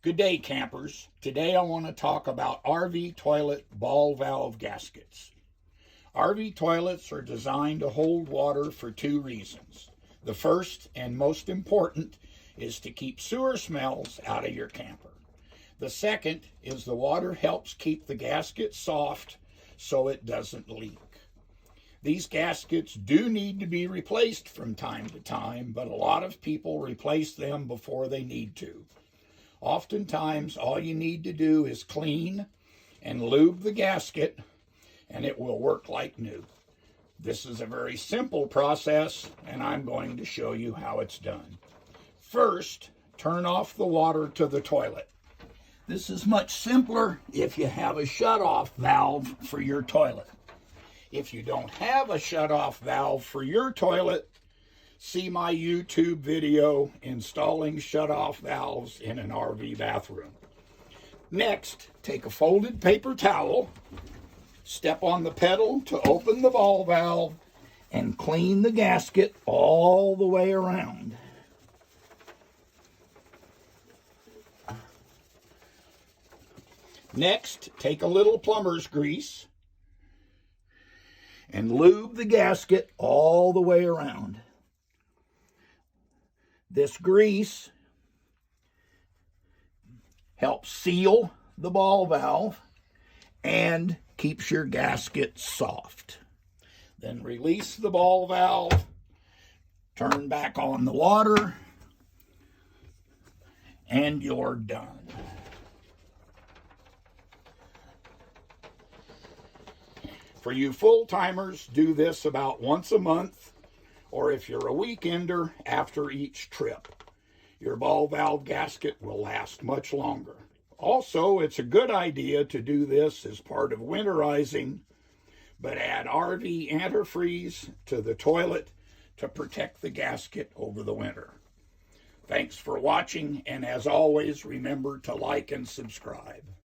Good day, campers. Today I want to talk about RV toilet ball valve gaskets. RV toilets are designed to hold water for two reasons. The first and most important is to keep sewer smells out of your camper. The second is the water helps keep the gasket soft so it doesn't leak. These gaskets do need to be replaced from time to time, but a lot of people replace them before they need to. Oftentimes, all you need to do is clean and lube the gasket, and it will work like new. This is a very simple process, and I'm going to show you how it's done. First, turn off the water to the toilet. This is much simpler if you have a shut-off valve for your toilet. If you don't have a shut-off valve for your toilet, see my YouTube video installing shut-off valves in an RV bathroom. Next, take a folded paper towel, step on the pedal to open the ball valve, and clean the gasket all the way around. Next, take a little plumber's grease and lube the gasket all the way around. This grease helps seal the ball valve and keeps your gasket soft. Then release the ball valve, turn back on the water, and you're done. For you full-timers, do this about once a month, or if you're a weekender, after each trip. Your ball valve gasket will last much longer. Also, it's a good idea to do this as part of winterizing, but add RV antifreeze to the toilet to protect the gasket over the winter. Thanks for watching, and as always, remember to like and subscribe.